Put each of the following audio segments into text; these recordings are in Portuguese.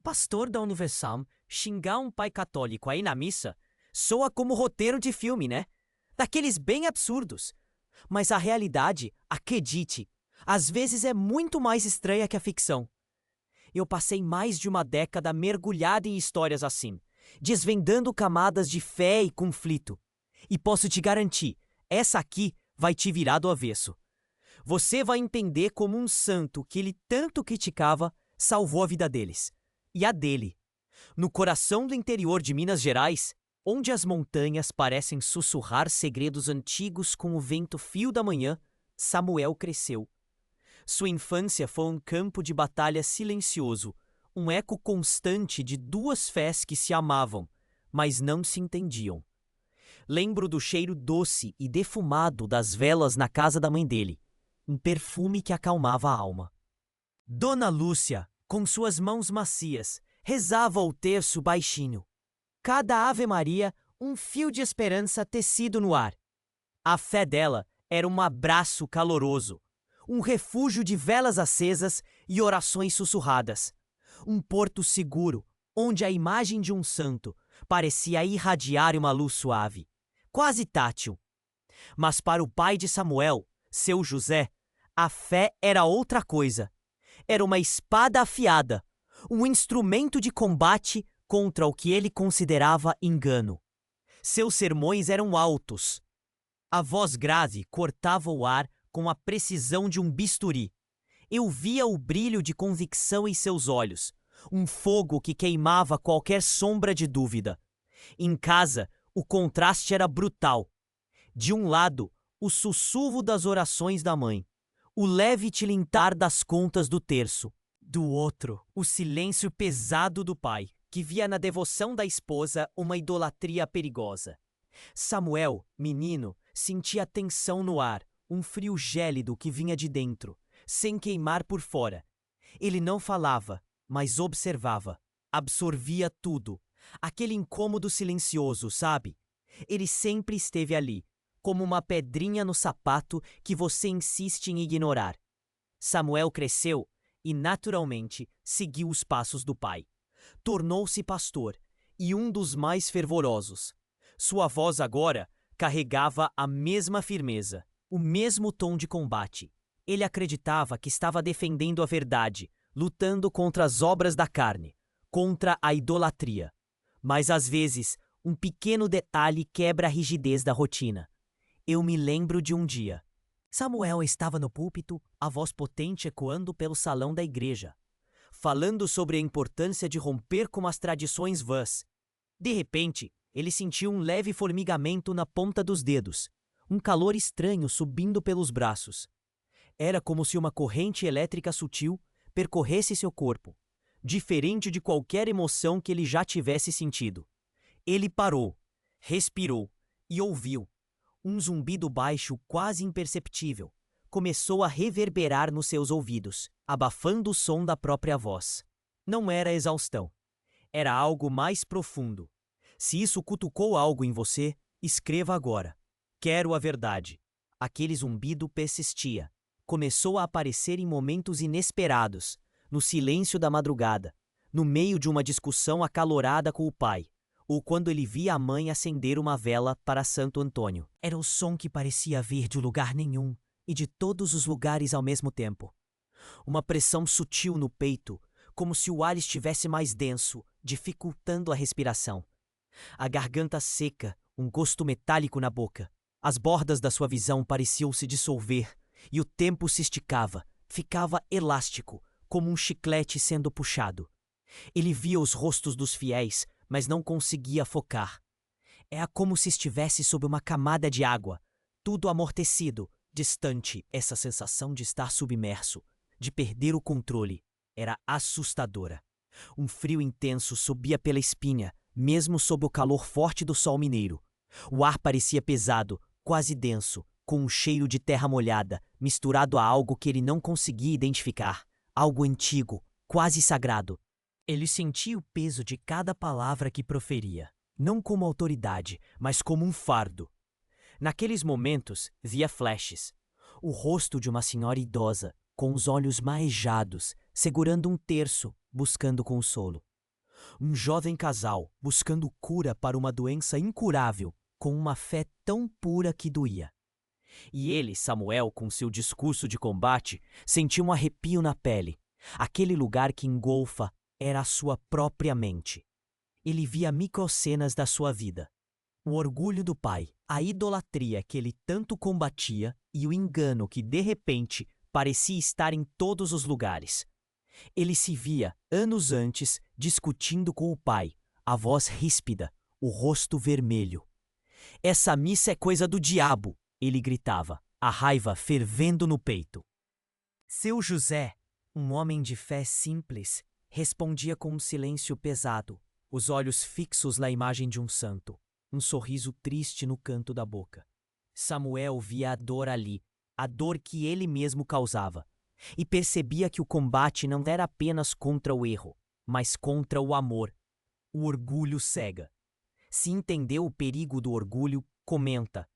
pastor da Universal xingar um pai católico aí na missa soa como roteiro de filme, né? Daqueles bem absurdos. Mas a realidade, acredite, às vezes é muito mais estranha que a ficção. Eu passei mais de uma década mergulhado em histórias assim, desvendando camadas de fé e conflito. E posso te garantir, essa aqui vai te virar do avesso. Você vai entender como um santo que ele tanto criticava salvou a vida deles. E a dele. No coração do interior de Minas Gerais, onde as montanhas parecem sussurrar segredos antigos com o vento frio da manhã, Samuel cresceu. Sua infância foi um campo de batalha silencioso, um eco constante de duas fés que se amavam, mas não se entendiam. Lembro do cheiro doce e defumado das velas na casa da mãe dele, um perfume que acalmava a alma. Dona Lúcia, com suas mãos macias, rezava o terço baixinho. Cada Ave Maria, um fio de esperança tecido no ar. A fé dela era um abraço caloroso, um refúgio de velas acesas e orações sussurradas. Um porto seguro, onde a imagem de um santo parecia irradiar uma luz suave, quase tátil. Mas para o pai de Samuel, seu José, a fé era outra coisa. Era uma espada afiada, um instrumento de combate contra o que ele considerava engano. Seus sermões eram altos. A voz grave cortava o ar com a precisão de um bisturi. Eu via o brilho de convicção em seus olhos, um fogo que queimava qualquer sombra de dúvida. Em casa, o contraste era brutal. De um lado, o sussurro das orações da mãe, o leve tilintar das contas do terço. Do outro, o silêncio pesado do pai, que via na devoção da esposa uma idolatria perigosa. Samuel, menino, sentia tensão no ar, um frio gélido que vinha de dentro, sem queimar por fora. Ele não falava, mas observava, absorvia tudo. Aquele incômodo silencioso, sabe? Ele sempre esteve ali, como uma pedrinha no sapato que você insiste em ignorar. Samuel cresceu e, naturalmente, seguiu os passos do pai. Tornou-se pastor e um dos mais fervorosos. Sua voz agora carregava a mesma firmeza, o mesmo tom de combate. Ele acreditava que estava defendendo a verdade, lutando contra as obras da carne, contra a idolatria. Mas às vezes, um pequeno detalhe quebra a rigidez da rotina. Eu me lembro de um dia. Samuel estava no púlpito, a voz potente ecoando pelo salão da igreja, falando sobre a importância de romper com as tradições vãs. De repente, ele sentiu um leve formigamento na ponta dos dedos, um calor estranho subindo pelos braços. Era como se uma corrente elétrica sutil percorresse seu corpo, diferente de qualquer emoção que ele já tivesse sentido. Ele parou, respirou e ouviu. Um zumbido baixo, quase imperceptível, começou a reverberar nos seus ouvidos, abafando o som da própria voz. Não era exaustão. Era algo mais profundo. Se isso cutucou algo em você, escreva agora. Quero a verdade. Aquele zumbido persistia. Começou a aparecer em momentos inesperados, no silêncio da madrugada, no meio de uma discussão acalorada com o pai, ou quando ele via a mãe acender uma vela para Santo Antônio. Era o som que parecia vir de lugar nenhum e de todos os lugares ao mesmo tempo. Uma pressão sutil no peito, como se o ar estivesse mais denso, dificultando a respiração. A garganta seca, um gosto metálico na boca. As bordas da sua visão pareciam se dissolver e o tempo se esticava, ficava elástico, como um chiclete sendo puxado. Ele via os rostos dos fiéis, mas não conseguia focar. Era como se estivesse sob uma camada de água, tudo amortecido, distante. Essa sensação de estar submerso, de perder o controle, era assustadora. Um frio intenso subia pela espinha, mesmo sob o calor forte do sol mineiro. O ar parecia pesado, quase denso, com um cheiro de terra molhada, misturado a algo que ele não conseguia identificar, algo antigo, quase sagrado. Ele sentia o peso de cada palavra que proferia, não como autoridade, mas como um fardo. Naqueles momentos, via flashes. O rosto de uma senhora idosa, com os olhos marejados, segurando um terço, buscando consolo. Um jovem casal buscando cura para uma doença incurável, com uma fé tão pura que doía. E ele, Samuel, com seu discurso de combate, sentiu um arrepio na pele. Aquele lugar que engolfa era a sua própria mente. Ele via microcenas da sua vida. O orgulho do pai, a idolatria que ele tanto combatia e o engano que, de repente, parecia estar em todos os lugares. Ele se via, anos antes, discutindo com o pai, a voz ríspida, o rosto vermelho. "Essa missa é coisa do diabo", ele gritava, a raiva fervendo no peito. Seu José, um homem de fé simples, respondia com um silêncio pesado, os olhos fixos na imagem de um santo, um sorriso triste no canto da boca. Samuel via a dor ali, a dor que ele mesmo causava, e percebia que o combate não era apenas contra o erro, mas contra o amor. O orgulho cega. Se entendeu o perigo do orgulho, comenta: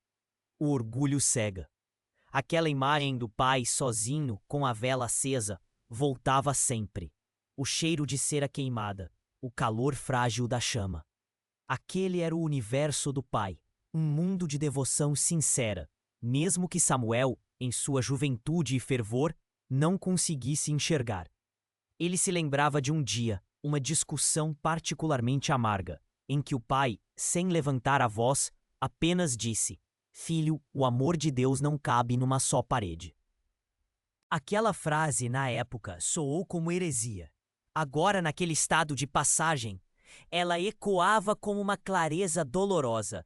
o orgulho cega. Aquela imagem do pai sozinho, com a vela acesa, voltava sempre. O cheiro de cera queimada, o calor frágil da chama. Aquele era o universo do pai, um mundo de devoção sincera, mesmo que Samuel, em sua juventude e fervor, não conseguisse enxergar. Ele se lembrava de um dia, uma discussão particularmente amarga, em que o pai, sem levantar a voz, apenas disse: "Filho, o amor de Deus não cabe numa só parede." Aquela frase, na época, soou como heresia. Agora, naquele estado de passagem, ela ecoava com uma clareza dolorosa,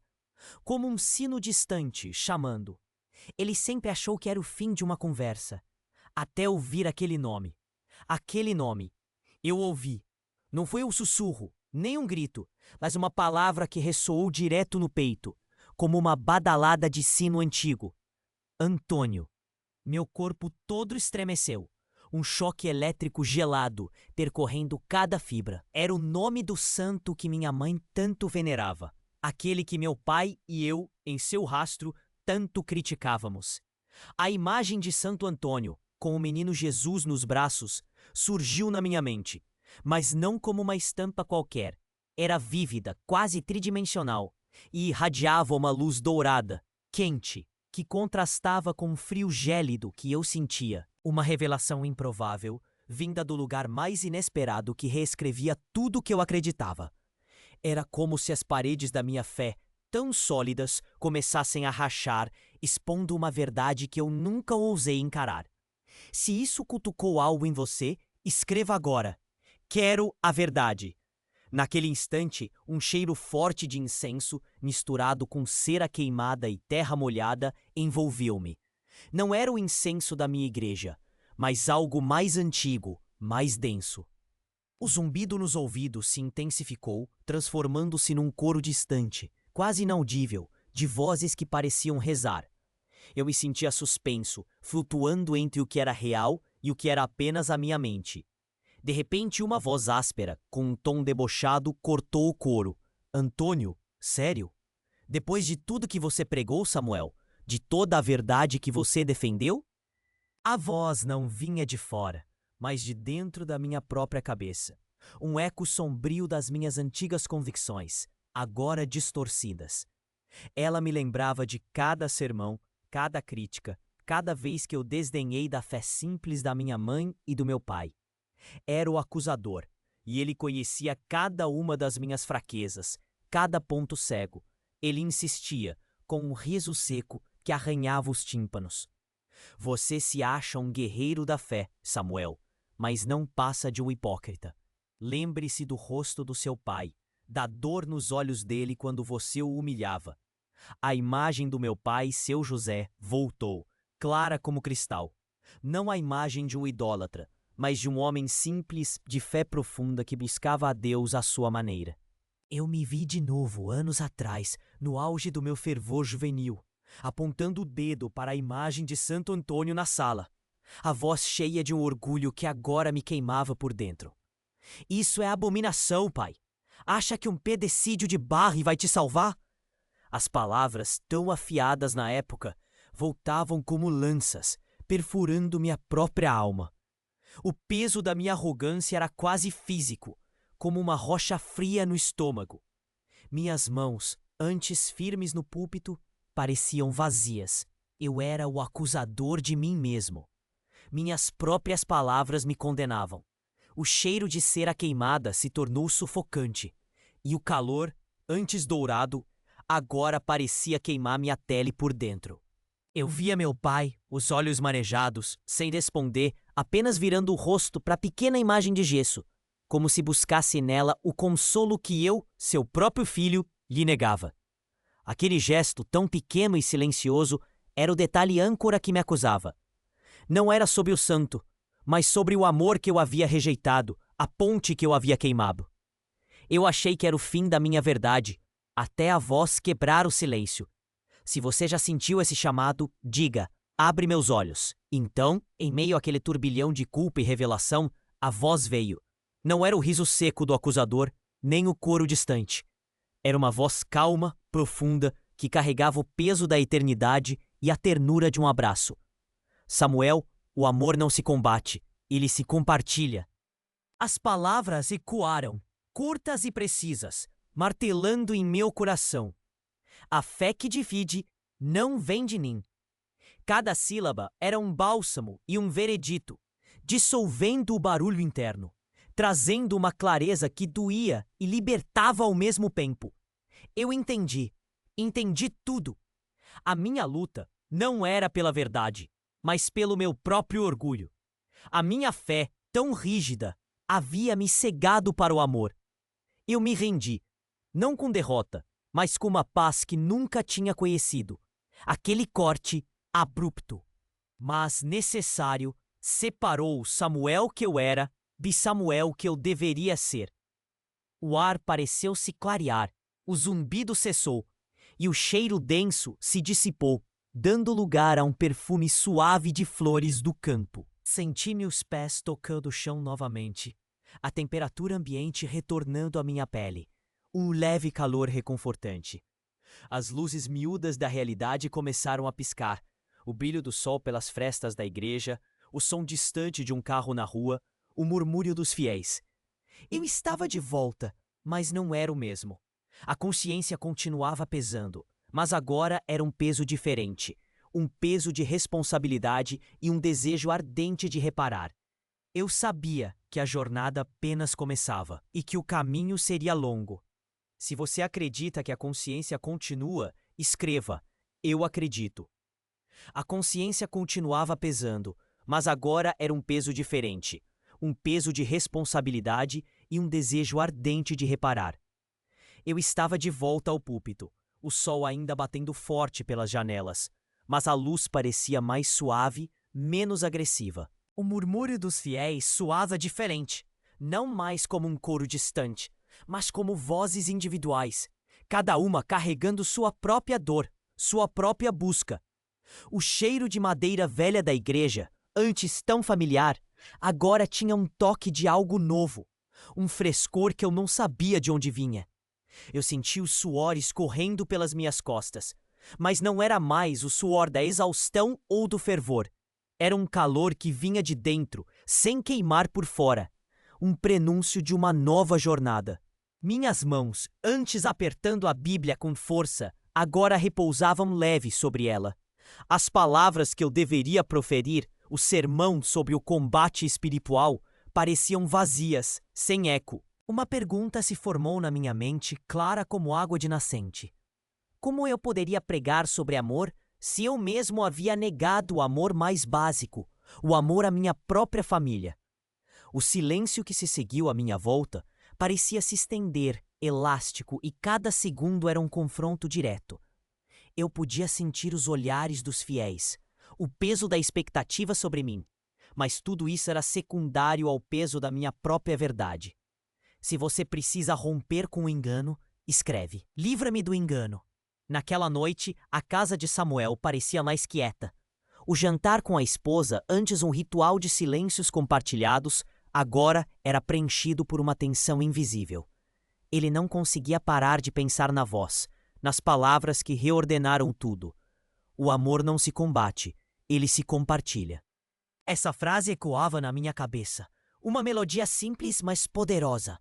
como um sino distante, chamando. Ele sempre achou que era o fim de uma conversa, até ouvir aquele nome. Aquele nome. Eu ouvi. Não foi um sussurro, nem um grito, mas uma palavra que ressoou direto no peito, como uma badalada de sino antigo. Antônio. Meu corpo todo estremeceu. Um choque elétrico gelado, percorrendo cada fibra. Era o nome do santo que minha mãe tanto venerava. Aquele que meu pai e eu, em seu rastro, tanto criticávamos. A imagem de Santo Antônio, com o menino Jesus nos braços, surgiu na minha mente, mas não como uma estampa qualquer. Era vívida, quase tridimensional, e irradiava uma luz dourada, quente, que contrastava com o frio gélido que eu sentia. Uma revelação improvável, vinda do lugar mais inesperado que reescrevia tudo o que eu acreditava. Era como se as paredes da minha fé, tão sólidas, começassem a rachar, expondo uma verdade que eu nunca ousei encarar. Se isso cutucou algo em você, escreva agora: "Quero a verdade." Naquele instante, um cheiro forte de incenso, misturado com cera queimada e terra molhada, envolveu-me. Não era o incenso da minha igreja, mas algo mais antigo, mais denso. O zumbido nos ouvidos se intensificou, transformando-se num coro distante, quase inaudível, de vozes que pareciam rezar. Eu me sentia suspenso, flutuando entre o que era real e o que era apenas a minha mente. De repente, uma voz áspera, com um tom debochado, cortou o coro. "Antônio, sério? Depois de tudo que você pregou, Samuel? De toda a verdade que você defendeu?" A voz não vinha de fora, mas de dentro da minha própria cabeça. Um eco sombrio das minhas antigas convicções, agora distorcidas. Ela me lembrava de cada sermão, cada crítica, cada vez que eu desdenhei da fé simples da minha mãe e do meu pai. Era o acusador, e ele conhecia cada uma das minhas fraquezas, cada ponto cego. Ele insistia, com um riso seco que arranhava os tímpanos. "Você se acha um guerreiro da fé, Samuel, mas não passa de um hipócrita. Lembre-se do rosto do seu pai, da dor nos olhos dele quando você o humilhava." A imagem do meu pai, seu José, voltou, clara como cristal. Não a imagem de um idólatra, mas de um homem simples, de fé profunda que buscava a Deus à sua maneira. Eu me vi de novo, anos atrás, no auge do meu fervor juvenil, apontando o dedo para a imagem de Santo Antônio na sala, a voz cheia de um orgulho que agora me queimava por dentro. "Isso é abominação, pai. Acha que um pedecídio de barro vai te salvar?" As palavras, tão afiadas na época, voltavam como lanças, perfurando minha própria alma. O peso da minha arrogância era quase físico, como uma rocha fria no estômago. Minhas mãos, antes firmes no púlpito, pareciam vazias. Eu era o acusador de mim mesmo. Minhas próprias palavras me condenavam. O cheiro de cera queimada se tornou sufocante, e o calor, antes dourado, agora parecia queimar minha pele por dentro. Eu via meu pai, os olhos marejados, sem responder, apenas virando o rosto para a pequena imagem de gesso, como se buscasse nela o consolo que eu, seu próprio filho, lhe negava. Aquele gesto tão pequeno e silencioso era o detalhe âncora que me acusava. Não era sobre o santo, mas sobre o amor que eu havia rejeitado, a ponte que eu havia queimado. Eu achei que era o fim da minha verdade, até a voz quebrar o silêncio. Se você já sentiu esse chamado, diga, abre meus olhos. Então, em meio àquele turbilhão de culpa e revelação, a voz veio. Não era o riso seco do acusador, nem o coro distante. Era uma voz calma, profunda, que carregava o peso da eternidade e a ternura de um abraço. Samuel, o amor não se combate, ele se compartilha. As palavras ecoaram, curtas e precisas, martelando em meu coração. A fé que divide não vem de mim. Cada sílaba era um bálsamo e um veredito, dissolvendo o barulho interno, trazendo uma clareza que doía e libertava ao mesmo tempo. Eu entendi tudo. A minha luta não era pela verdade, mas pelo meu próprio orgulho. A minha fé, tão rígida, havia me cegado para o amor. Eu me rendi, não com derrota, mas com uma paz que nunca tinha conhecido. Aquele corte abrupto, mas necessário, separou o Samuel que eu era de Samuel que eu deveria ser. O ar pareceu se clarear, o zumbido cessou, e o cheiro denso se dissipou, dando lugar a um perfume suave de flores do campo. Senti meus pés tocando o chão novamente, a temperatura ambiente retornando à minha pele, um leve calor reconfortante. As luzes miúdas da realidade começaram a piscar, o brilho do sol pelas frestas da igreja, o som distante de um carro na rua, o murmúrio dos fiéis. Eu estava de volta, mas não era o mesmo. A consciência continuava pesando, mas agora era um peso diferente, um peso de responsabilidade e um desejo ardente de reparar. Eu sabia que a jornada apenas começava e que o caminho seria longo. Se você acredita que a consciência continua, escreva: eu acredito. A consciência continuava pesando, mas agora era um peso diferente, um peso de responsabilidade e um desejo ardente de reparar. Eu estava de volta ao púlpito, o sol ainda batendo forte pelas janelas, mas a luz parecia mais suave, menos agressiva. O murmúrio dos fiéis soava diferente, não mais como um coro distante, mas como vozes individuais, cada uma carregando sua própria dor, sua própria busca. O cheiro de madeira velha da igreja, antes tão familiar, agora tinha um toque de algo novo, um frescor que eu não sabia de onde vinha. Eu senti o suor escorrendo pelas minhas costas, mas não era mais o suor da exaustão ou do fervor. Era um calor que vinha de dentro, sem queimar por fora, um prenúncio de uma nova jornada. Minhas mãos, antes apertando a Bíblia com força, agora repousavam leve sobre ela. As palavras que eu deveria proferir, o sermão sobre o combate espiritual, pareciam vazias, sem eco. Uma pergunta se formou na minha mente, clara como água de nascente. Como eu poderia pregar sobre amor se eu mesmo havia negado o amor mais básico, o amor à minha própria família? O silêncio que se seguiu à minha volta parecia se estender, elástico, e cada segundo era um confronto direto. Eu podia sentir os olhares dos fiéis, o peso da expectativa sobre mim, mas tudo isso era secundário ao peso da minha própria verdade. Se você precisa romper com o engano, escreve: livra-me do engano. Naquela noite, a casa de Samuel parecia mais quieta. O jantar com a esposa, antes um ritual de silêncios compartilhados, agora era preenchido por uma tensão invisível. Ele não conseguia parar de pensar na voz, nas palavras que reordenaram tudo. O amor não se combate, ele se compartilha. Essa frase ecoava na minha cabeça, uma melodia simples, mas poderosa.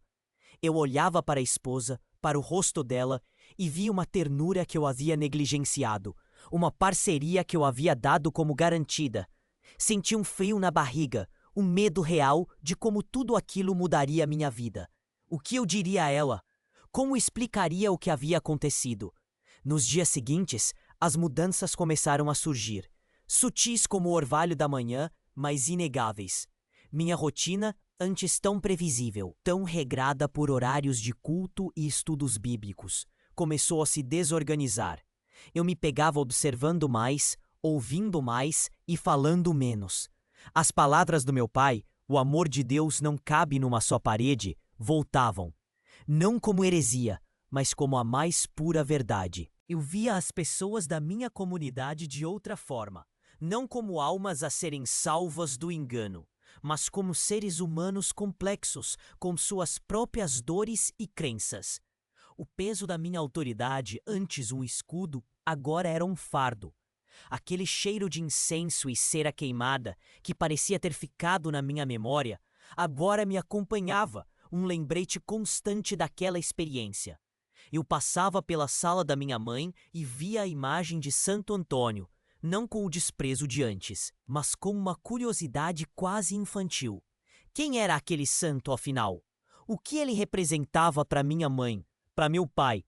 Eu olhava para a esposa, para o rosto dela, e via uma ternura que eu havia negligenciado, uma parceria que eu havia dado como garantida. Senti um frio na barriga, um medo real de como tudo aquilo mudaria minha vida. O que eu diria a ela? Como explicaria o que havia acontecido? Nos dias seguintes, as mudanças começaram a surgir, sutis como o orvalho da manhã, mas inegáveis. Minha rotina, antes tão previsível, tão regrada por horários de culto e estudos bíblicos, começou a se desorganizar. Eu me pegava observando mais, ouvindo mais e falando menos. As palavras do meu pai, o amor de Deus não cabe numa só parede, voltavam. Não como heresia, mas como a mais pura verdade. Eu via as pessoas da minha comunidade de outra forma, não como almas a serem salvas do engano, mas como seres humanos complexos, com suas próprias dores e crenças. O peso da minha autoridade, antes um escudo, agora era um fardo. Aquele cheiro de incenso e cera queimada, que parecia ter ficado na minha memória, agora me acompanhava, um lembrete constante daquela experiência. Eu passava pela sala da minha mãe e via a imagem de Santo Antônio, não com o desprezo de antes, mas com uma curiosidade quase infantil. Quem era aquele santo, afinal? O que ele representava para minha mãe, para meu pai?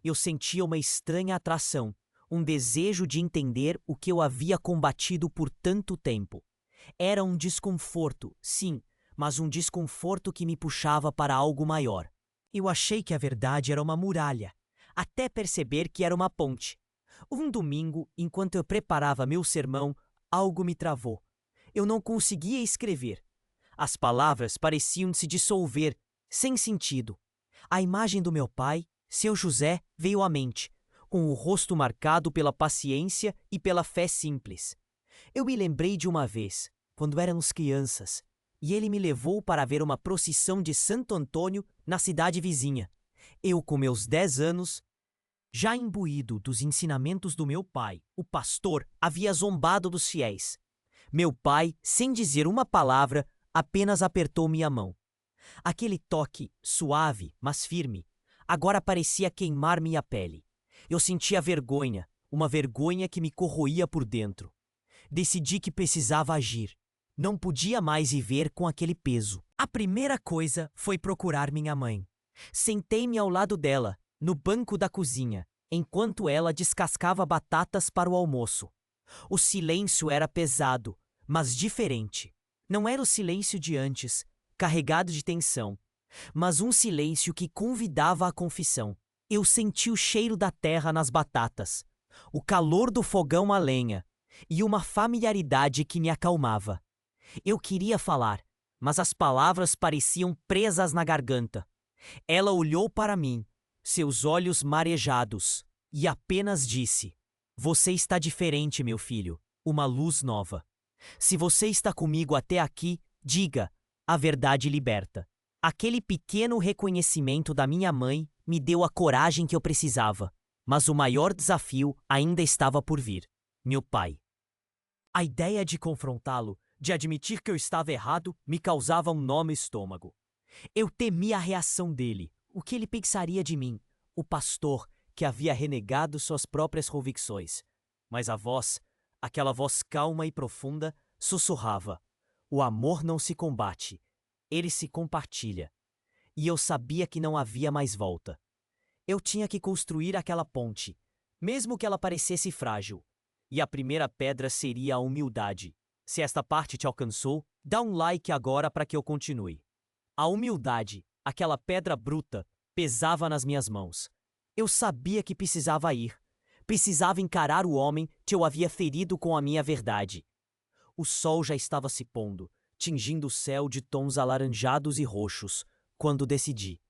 Eu sentia uma estranha atração, um desejo de entender o que eu havia combatido por tanto tempo. Era um desconforto, sim, mas um desconforto que me puxava para algo maior. Eu achei que a verdade era uma muralha, até perceber que era uma ponte. Um domingo, enquanto eu preparava meu sermão, algo me travou. Eu não conseguia escrever. As palavras pareciam se dissolver, sem sentido. A imagem do meu pai, seu José, veio à mente, com o rosto marcado pela paciência e pela fé simples. Eu me lembrei de uma vez, quando éramos crianças, e ele me levou para ver uma procissão de Santo Antônio na cidade vizinha. Eu, com meus 10 anos, já imbuído dos ensinamentos do meu pai, o pastor, havia zombado dos fiéis. Meu pai, sem dizer uma palavra, apenas apertou minha mão. Aquele toque, suave, mas firme, agora parecia queimar minha pele. Eu sentia vergonha, uma vergonha que me corroía por dentro. Decidi que precisava agir. Não podia mais viver com aquele peso. A primeira coisa foi procurar minha mãe. Sentei-me ao lado dela, no banco da cozinha, enquanto ela descascava batatas para o almoço. O silêncio era pesado, mas diferente. Não era o silêncio de antes, carregado de tensão, mas um silêncio que convidava à confissão. Eu senti o cheiro da terra nas batatas, o calor do fogão a lenha e uma familiaridade que me acalmava. Eu queria falar, mas as palavras pareciam presas na garganta. Ela olhou para mim, seus olhos marejados, e apenas disse: "Você está diferente, meu filho, uma luz nova. Se você está comigo até aqui, diga, a verdade liberta." Aquele pequeno reconhecimento da minha mãe me deu a coragem que eu precisava, mas o maior desafio ainda estava por vir: meu pai. A ideia de confrontá-lo, de admitir que eu estava errado, me causava um nó no estômago. Eu temia a reação dele, o que ele pensaria de mim, o pastor que havia renegado suas próprias convicções. Mas a voz, aquela voz calma e profunda, sussurrava: "O amor não se combate, ele se compartilha." E eu sabia que não havia mais volta. Eu tinha que construir aquela ponte, mesmo que ela parecesse frágil. E a primeira pedra seria a humildade. Se esta parte te alcançou, dá um like agora para que eu continue. A humildade, aquela pedra bruta, pesava nas minhas mãos. Eu sabia que precisava ir. Precisava encarar o homem que eu havia ferido com a minha verdade. O sol já estava se pondo, tingindo o céu de tons alaranjados e roxos, quando decidi.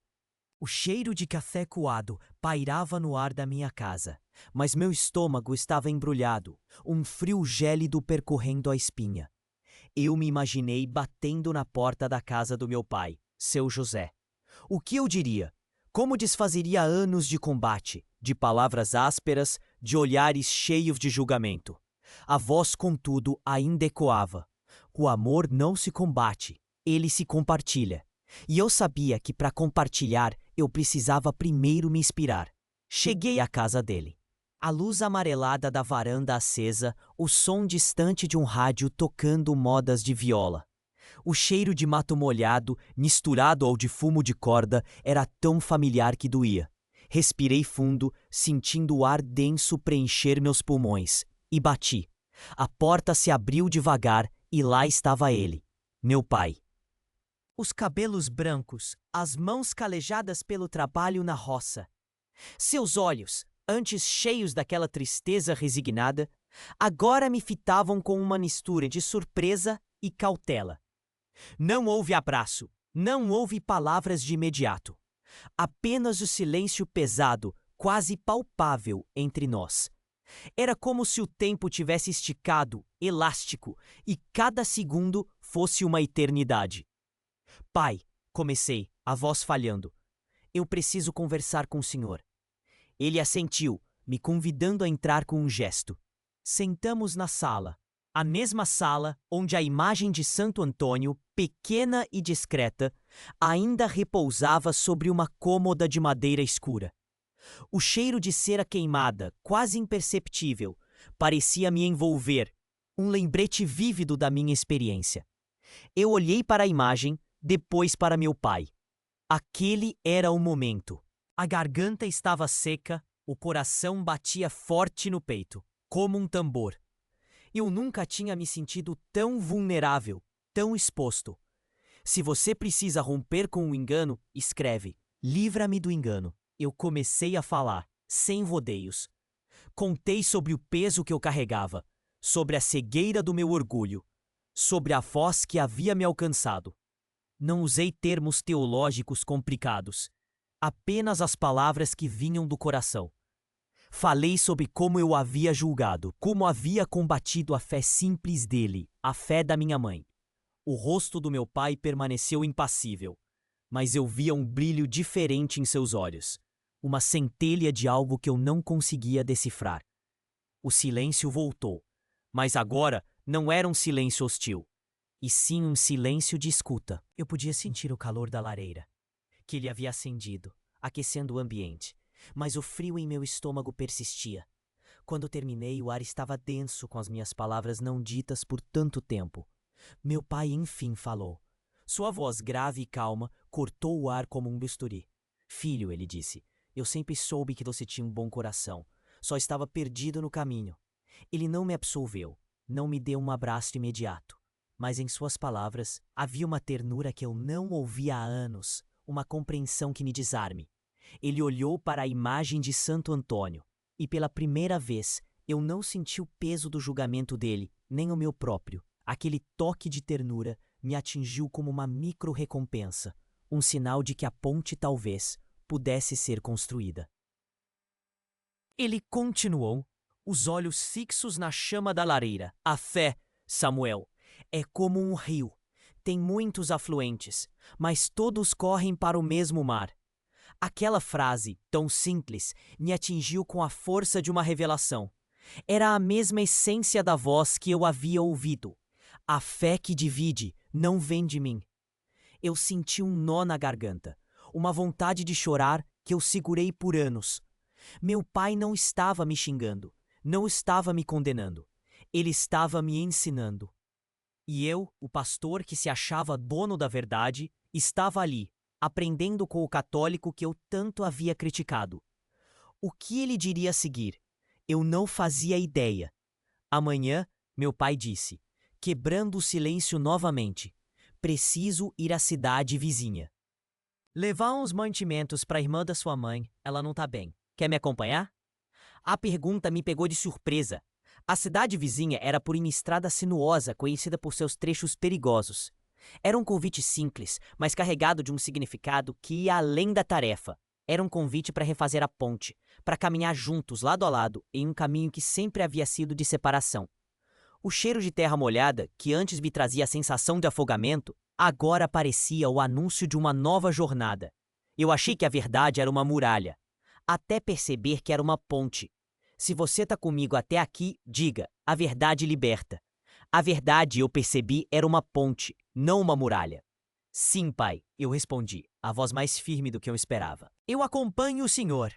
O cheiro de café coado pairava no ar da minha casa, mas meu estômago estava embrulhado, um frio gélido percorrendo a espinha. Eu me imaginei batendo na porta da casa do meu pai, seu José. O que eu diria? Como desfazeria anos de combate, de palavras ásperas, de olhares cheios de julgamento? A voz, contudo, ainda ecoava: "O amor não se combate, ele se compartilha." E eu sabia que para compartilhar eu precisava primeiro me inspirar. Cheguei à casa dele. A luz amarelada da varanda acesa, o som distante de um rádio tocando modas de viola. O cheiro de mato molhado, misturado ao de fumo de corda, era tão familiar que doía. Respirei fundo, sentindo o ar denso preencher meus pulmões, e bati. A porta se abriu devagar e lá estava ele, meu pai. Os cabelos brancos, as mãos calejadas pelo trabalho na roça. Seus olhos, antes cheios daquela tristeza resignada, agora me fitavam com uma mistura de surpresa e cautela. Não houve abraço, não houve palavras de imediato. Apenas o silêncio pesado, quase palpável entre nós. Era como se o tempo tivesse esticado, elástico, e cada segundo fosse uma eternidade. Pai, comecei, a voz falhando. Eu preciso conversar com o senhor. Ele assentiu, me convidando a entrar com um gesto. Sentamos na sala. A mesma sala onde a imagem de Santo Antônio, pequena e discreta, ainda repousava sobre uma cômoda de madeira escura. O cheiro de cera queimada, quase imperceptível, parecia me envolver, um lembrete vívido da minha experiência. Eu olhei para a imagem, depois para meu pai. Aquele era o momento. A garganta estava seca, o coração batia forte no peito, como um tambor. Eu nunca tinha me sentido tão vulnerável, tão exposto. Se você precisa romper com o engano, escreve. Livra-me do engano. Eu comecei a falar, sem rodeios. Contei sobre o peso que eu carregava, sobre a cegueira do meu orgulho, sobre a voz que havia me alcançado. Não usei termos teológicos complicados, apenas as palavras que vinham do coração. Falei sobre como eu havia julgado, como havia combatido a fé simples dele, a fé da minha mãe. O rosto do meu pai permaneceu impassível, mas eu via um brilho diferente em seus olhos, uma centelha de algo que eu não conseguia decifrar. O silêncio voltou, mas agora não era um silêncio hostil, e sim um silêncio de escuta. Eu podia sentir o calor da lareira, que ele havia acendido, aquecendo o ambiente. Mas o frio em meu estômago persistia. Quando terminei, o ar estava denso com as minhas palavras não ditas por tanto tempo. Meu pai enfim falou. Sua voz grave e calma cortou o ar como um bisturi. Filho, ele disse, eu sempre soube que você tinha um bom coração. Só estava perdido no caminho. Ele não me absolveu, não me deu um abraço imediato. Mas em suas palavras havia uma ternura que eu não ouvia há anos, uma compreensão que me desarme. Ele olhou para a imagem de Santo Antônio, e pela primeira vez eu não senti o peso do julgamento dele, nem o meu próprio. Aquele toque de ternura me atingiu como uma micro-recompensa, um sinal de que a ponte talvez pudesse ser construída. Ele continuou, os olhos fixos na chama da lareira. A fé, Samuel, é como um rio. Tem muitos afluentes, mas todos correm para o mesmo mar. Aquela frase, tão simples, me atingiu com a força de uma revelação. Era a mesma essência da voz que eu havia ouvido. A fé que divide não vem de mim. Eu senti um nó na garganta, uma vontade de chorar que eu segurei por anos. Meu pai não estava me xingando, não estava me condenando. Ele estava me ensinando. E eu, o pastor que se achava dono da verdade, estava ali, aprendendo com o católico que eu tanto havia criticado. O que ele diria a seguir? Eu não fazia ideia. Amanhã, meu pai disse, quebrando o silêncio novamente, preciso ir à cidade vizinha. Levar uns mantimentos para a irmã da sua mãe, ela não tá bem. Quer me acompanhar? A pergunta me pegou de surpresa. A cidade vizinha era por uma estrada sinuosa conhecida por seus trechos perigosos. Era um convite simples, mas carregado de um significado que ia além da tarefa. Era um convite para refazer a ponte, para caminhar juntos, lado a lado, em um caminho que sempre havia sido de separação. O cheiro de terra molhada, que antes me trazia a sensação de afogamento, agora parecia o anúncio de uma nova jornada. Eu achei que a verdade era uma muralha, até perceber que era uma ponte. Se você está comigo até aqui, diga, a verdade liberta. A verdade, eu percebi, era uma ponte, não uma muralha. Sim, pai, eu respondi, a voz mais firme do que eu esperava. Eu acompanho o senhor.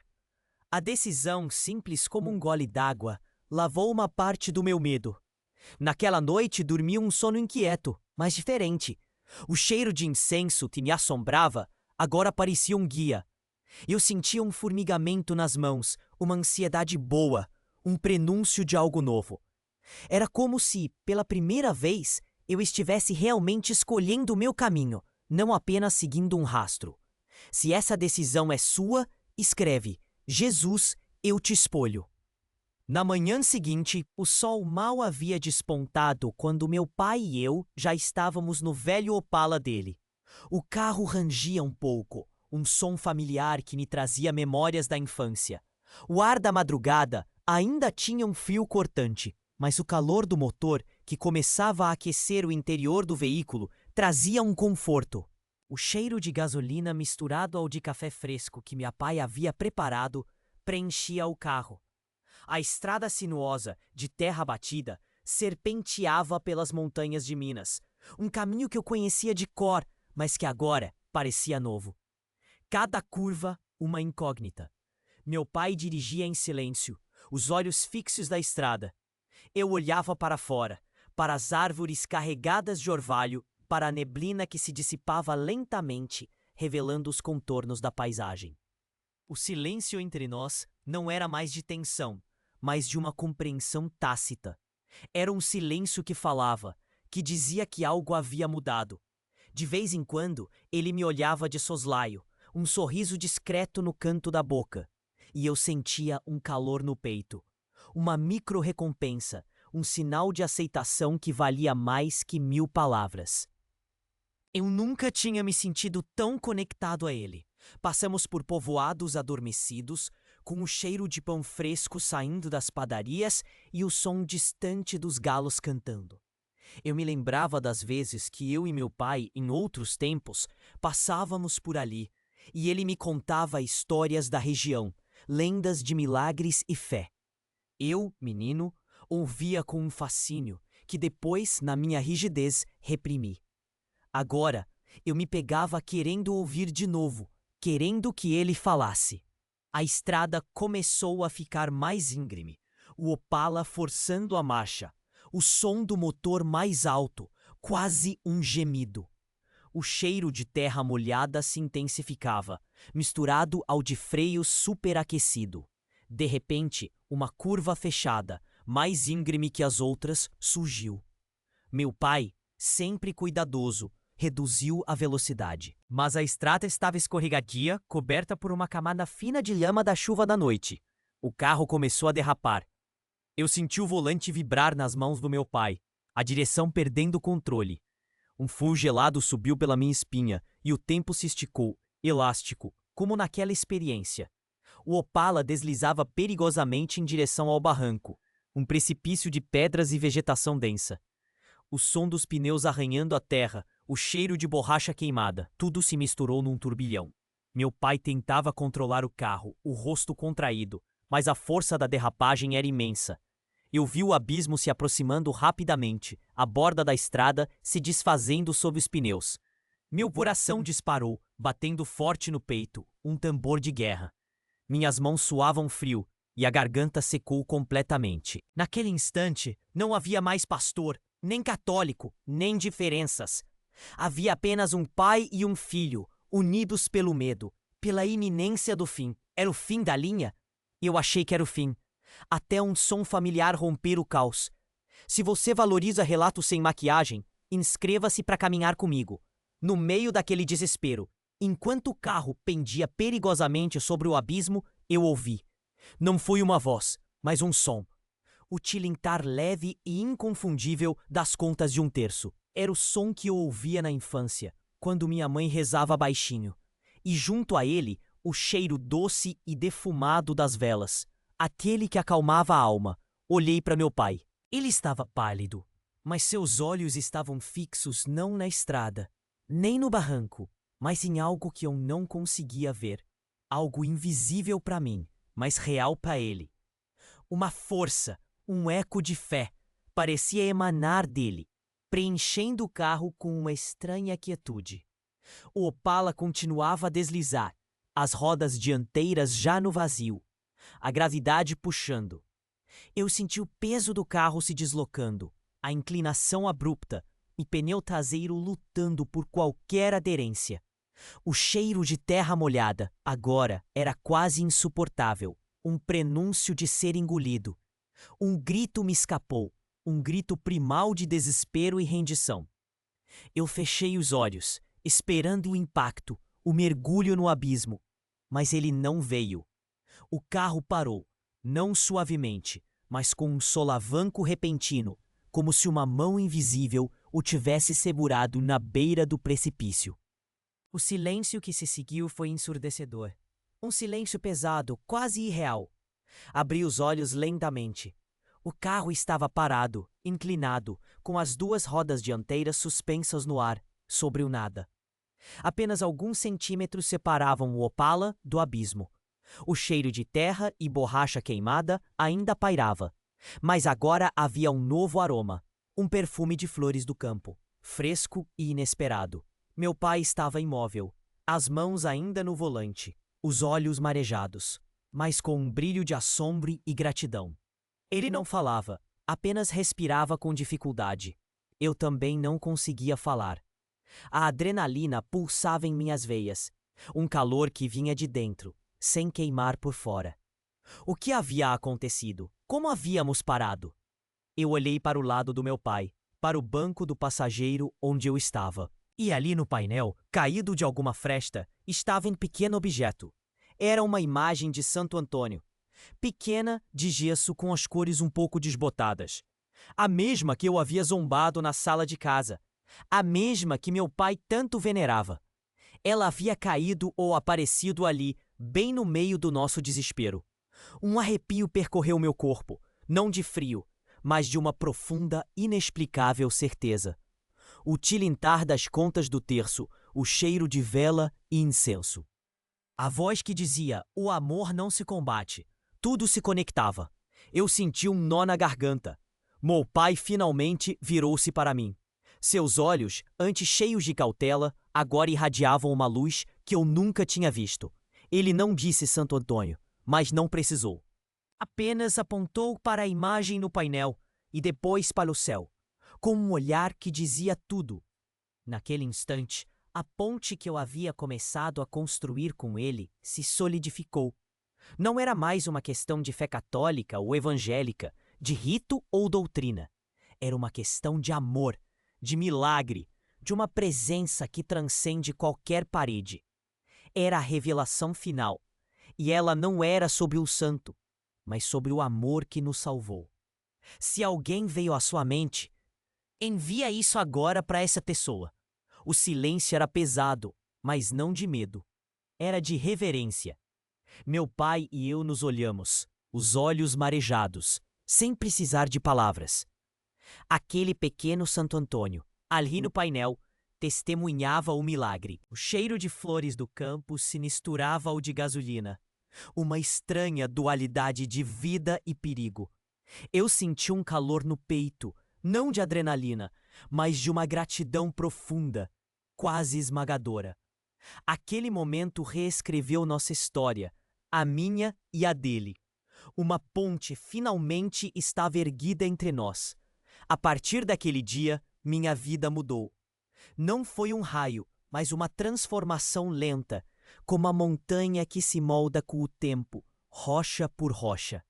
A decisão, simples como um gole d'água, lavou uma parte do meu medo. Naquela noite dormi um sono inquieto, mas diferente. O cheiro de incenso que me assombrava agora parecia um guia. Eu sentia um formigamento nas mãos, uma ansiedade boa, um prenúncio de algo novo. Era como se, pela primeira vez, eu estivesse realmente escolhendo o meu caminho, não apenas seguindo um rastro. Se essa decisão é sua, escreve: Jesus, eu te espolho. Na manhã seguinte, o sol mal havia despontado quando meu pai e eu já estávamos no velho Opala dele. O carro rangia um pouco, um som familiar que me trazia memórias da infância. O ar da madrugada ainda tinha um frio cortante, mas o calor do motor, que começava a aquecer o interior do veículo, trazia um conforto. O cheiro de gasolina misturado ao de café fresco que meu pai havia preparado preenchia o carro. A estrada sinuosa, de terra batida, serpenteava pelas montanhas de Minas, um caminho que eu conhecia de cor, mas que agora parecia novo. Cada curva, uma incógnita. Meu pai dirigia em silêncio, os olhos fixos da estrada. Eu olhava para fora, para as árvores carregadas de orvalho, para a neblina que se dissipava lentamente, revelando os contornos da paisagem. O silêncio entre nós não era mais de tensão, mas de uma compreensão tácita. Era um silêncio que falava, que dizia que algo havia mudado. De vez em quando, ele me olhava de soslaio, um sorriso discreto no canto da boca, e eu sentia um calor no peito. Uma micro-recompensa, um sinal de aceitação que valia mais que 1000 palavras. Eu nunca tinha me sentido tão conectado a ele. Passamos por povoados adormecidos, com o cheiro de pão fresco saindo das padarias e o som distante dos galos cantando. Eu me lembrava das vezes que eu e meu pai, em outros tempos, passávamos por ali, e ele me contava histórias da região, lendas de milagres e fé. Eu, menino, ouvia com um fascínio que depois, na minha rigidez, reprimi. Agora, eu me pegava querendo ouvir de novo, querendo que ele falasse. A estrada começou a ficar mais íngreme, o Opala forçando a marcha, o som do motor mais alto, quase um gemido. O cheiro de terra molhada se intensificava, misturado ao de freio superaquecido. De repente, uma curva fechada, mais íngreme que as outras, surgiu. Meu pai, sempre cuidadoso, reduziu a velocidade. Mas a estrada estava escorregadia, coberta por uma camada fina de lama da chuva da noite. O carro começou a derrapar. Eu senti o volante vibrar nas mãos do meu pai, a direção perdendo o controle. Um fio gelado subiu pela minha espinha e o tempo se esticou, elástico, como naquela experiência. O Opala deslizava perigosamente em direção ao barranco, um precipício de pedras e vegetação densa. O som dos pneus arranhando a terra, o cheiro de borracha queimada, tudo se misturou num turbilhão. Meu pai tentava controlar o carro, o rosto contraído, mas a força da derrapagem era imensa. Eu vi o abismo se aproximando rapidamente, a borda da estrada se desfazendo sob os pneus. Meu coração disparou, batendo forte no peito, um tambor de guerra. Minhas mãos suavam frio e a garganta secou completamente. Naquele instante, não havia mais pastor, nem católico, nem diferenças. Havia apenas um pai e um filho, unidos pelo medo, pela iminência do fim. Era o fim da linha? Eu achei que era o fim. Até um som familiar romper o caos. Se você valoriza relatos sem maquiagem, inscreva-se para caminhar comigo. No meio daquele desespero, enquanto o carro pendia perigosamente sobre o abismo, eu ouvi. Não foi uma voz, mas um som. O tilintar leve e inconfundível das contas de um terço. Era o som que eu ouvia na infância, quando minha mãe rezava baixinho. E junto a ele, o cheiro doce e defumado das velas. Aquele que acalmava a alma. Olhei para meu pai. Ele estava pálido, mas seus olhos estavam fixos não na estrada, nem no barranco, mas em algo que eu não conseguia ver. Algo invisível para mim, mas real para ele. Uma força, um eco de fé, parecia emanar dele, preenchendo o carro com uma estranha quietude. O Opala continuava a deslizar, as rodas dianteiras já no vazio, a gravidade puxando. Eu senti o peso do carro se deslocando, a inclinação abrupta e pneu traseiro lutando por qualquer aderência. O cheiro de terra molhada, agora, era quase insuportável, um prenúncio de ser engolido. Um grito me escapou, um grito primal de desespero e rendição. Eu fechei os olhos, esperando o impacto, o mergulho no abismo. Mas ele não veio. O carro parou, não suavemente, mas com um solavanco repentino, como se uma mão invisível o tivesse segurado na beira do precipício. O silêncio que se seguiu foi ensurdecedor. Um silêncio pesado, quase irreal. Abri os olhos lentamente. O carro estava parado, inclinado, com as duas rodas dianteiras suspensas no ar, sobre o nada. Apenas alguns centímetros separavam o Opala do abismo. O cheiro de terra e borracha queimada ainda pairava, mas agora havia um novo aroma, um perfume de flores do campo, fresco e inesperado. Meu pai estava imóvel, as mãos ainda no volante, os olhos marejados, mas com um brilho de assombro e gratidão. Ele não falava, apenas respirava com dificuldade. Eu também não conseguia falar. A adrenalina pulsava em minhas veias, um calor que vinha de dentro, sem queimar por fora. O que havia acontecido? Como havíamos parado? Eu olhei para o lado do meu pai, para o banco do passageiro onde eu estava. E ali no painel, caído de alguma fresta, estava um pequeno objeto. Era uma imagem de Santo Antônio, pequena, de gesso com as cores um pouco desbotadas. A mesma que eu havia zombado na sala de casa. A mesma que meu pai tanto venerava. Ela havia caído ou aparecido ali, bem no meio do nosso desespero. Um arrepio percorreu meu corpo, não de frio, mas de uma profunda, inexplicável certeza. O tilintar das contas do terço, o cheiro de vela e incenso. A voz que dizia, o amor não se combate. Tudo se conectava. Eu senti um nó na garganta. Meu pai finalmente virou-se para mim. Seus olhos, antes cheios de cautela, agora irradiavam uma luz que eu nunca tinha visto. Ele não disse Santo Antônio, mas não precisou. Apenas apontou para a imagem no painel e depois para o céu, com um olhar que dizia tudo. Naquele instante, a ponte que eu havia começado a construir com ele se solidificou. Não era mais uma questão de fé católica ou evangélica, de rito ou doutrina. Era uma questão de amor, de milagre, de uma presença que transcende qualquer parede. Era a revelação final, e ela não era sobre o santo, mas sobre o amor que nos salvou. Se alguém veio à sua mente, envia isso agora para essa pessoa. O silêncio era pesado, mas não de medo. Era de reverência. Meu pai e eu nos olhamos, os olhos marejados, sem precisar de palavras. Aquele pequeno Santo Antônio, ali no painel, testemunhava o milagre. O cheiro de flores do campo se misturava ao de gasolina. Uma estranha dualidade de vida e perigo. Eu senti um calor no peito, não de adrenalina, mas de uma gratidão profunda, quase esmagadora. Aquele momento reescreveu nossa história, a minha e a dele. Uma ponte finalmente estava erguida entre nós. A partir daquele dia, minha vida mudou. Não foi um raio, mas uma transformação lenta, como a montanha que se molda com o tempo, rocha por rocha.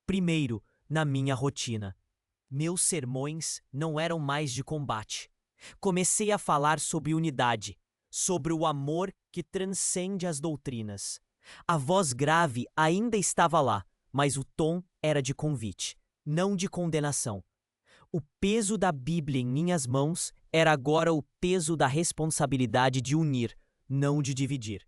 Primeiro, na minha rotina. Meus sermões não eram mais de combate. Comecei a falar sobre unidade, sobre o amor que transcende as doutrinas. A voz grave ainda estava lá, mas o tom era de convite, não de condenação. O peso da Bíblia em minhas mãos era agora o peso da responsabilidade de unir, não de dividir.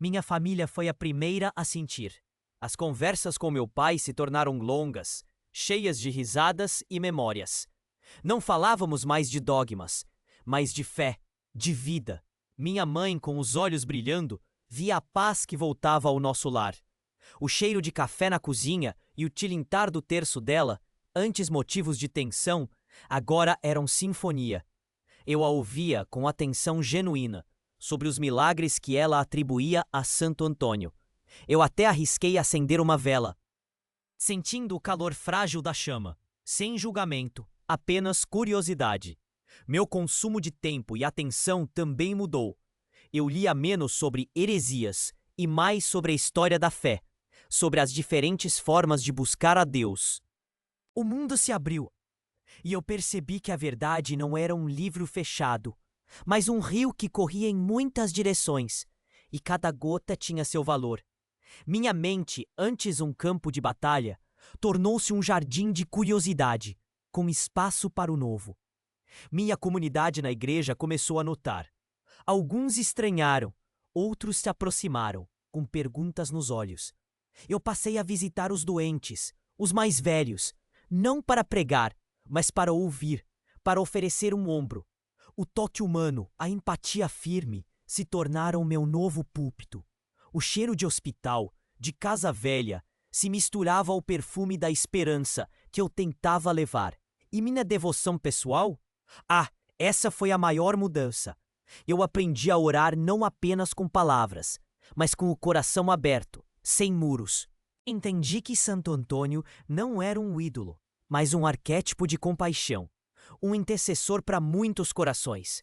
Minha família foi a primeira a sentir. As conversas com meu pai se tornaram longas, cheias de risadas e memórias. Não falávamos mais de dogmas, mas de fé, de vida. Minha mãe, com os olhos brilhando, via a paz que voltava ao nosso lar. O cheiro de café na cozinha e o tilintar do terço dela, antes motivos de tensão, agora eram sinfonia. Eu a ouvia com atenção genuína sobre os milagres que ela atribuía a Santo Antônio. Eu até arrisquei acender uma vela, sentindo o calor frágil da chama, sem julgamento, apenas curiosidade. Meu consumo de tempo e atenção também mudou. Eu lia menos sobre heresias e mais sobre a história da fé, sobre as diferentes formas de buscar a Deus. O mundo se abriu, e eu percebi que a verdade não era um livro fechado, mas um rio que corria em muitas direções, e cada gota tinha seu valor. Minha mente, antes um campo de batalha, tornou-se um jardim de curiosidade, com espaço para o novo. Minha comunidade na igreja começou a notar. Alguns estranharam, outros se aproximaram, com perguntas nos olhos. Eu passei a visitar os doentes, os mais velhos, não para pregar, mas para ouvir, para oferecer um ombro. O toque humano, a empatia firme, se tornaram meu novo púlpito. O cheiro de hospital, de casa velha, se misturava ao perfume da esperança que eu tentava levar. E minha devoção pessoal? Essa foi a maior mudança. Eu aprendi a orar não apenas com palavras, mas com o coração aberto, sem muros. Entendi que Santo Antônio não era um ídolo, mas um arquétipo de compaixão, um intercessor para muitos corações.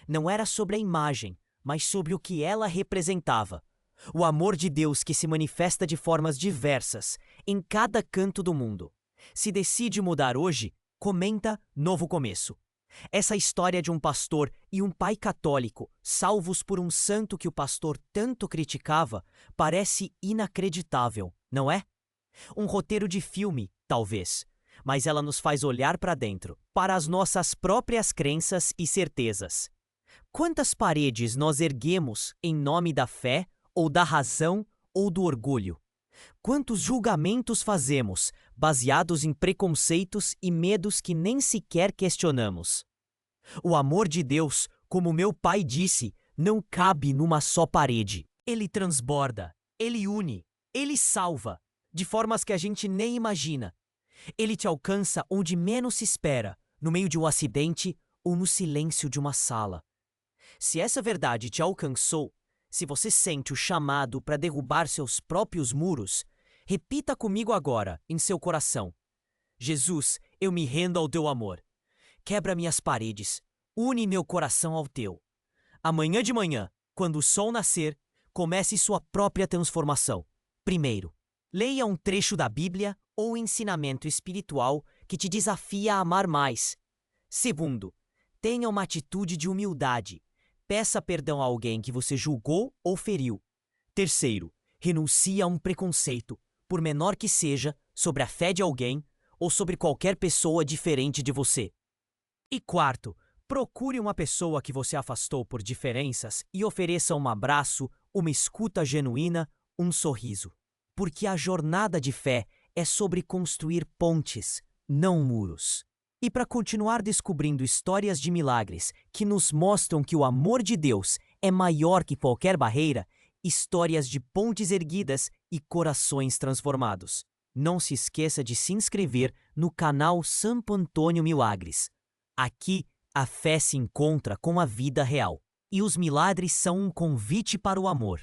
Não era sobre a imagem, mas sobre o que ela representava. O amor de Deus que se manifesta de formas diversas, em cada canto do mundo. Se decide mudar hoje, comenta Novo Começo. Essa história de um pastor e um pai católico, salvos por um santo que o pastor tanto criticava, parece inacreditável, não é? Um roteiro de filme, talvez, mas ela nos faz olhar para dentro, para as nossas próprias crenças e certezas. Quantas paredes nós erguemos em nome da fé, ou da razão, ou do orgulho? Quantos julgamentos fazemos, baseados em preconceitos e medos que nem sequer questionamos? O amor de Deus, como meu pai disse, não cabe numa só parede. Ele transborda, ele une, ele salva, de formas que a gente nem imagina. Ele te alcança onde menos se espera, no meio de um acidente ou no silêncio de uma sala. Se essa verdade te alcançou, se você sente o chamado para derrubar seus próprios muros, repita comigo agora, em seu coração: Jesus, eu me rendo ao teu amor. Quebra minhas paredes, une meu coração ao teu. Amanhã de manhã, quando o sol nascer, comece sua própria transformação. Primeiro, leia um trecho da Bíblia ou ensinamento espiritual que te desafia a amar mais. Segundo, tenha uma atitude de humildade. Peça perdão a alguém que você julgou ou feriu. Terceiro, renuncie a um preconceito, por menor que seja, sobre a fé de alguém ou sobre qualquer pessoa diferente de você. E quarto, procure uma pessoa que você afastou por diferenças e ofereça um abraço, uma escuta genuína, um sorriso. Porque a jornada de fé é sobre construir pontes, não muros. E para continuar descobrindo histórias de milagres que nos mostram que o amor de Deus é maior que qualquer barreira, histórias de pontes erguidas e corações transformados. Não se esqueça de se inscrever no canal Santo Antônio Milagres. Aqui, a fé se encontra com a vida real. E os milagres são um convite para o amor.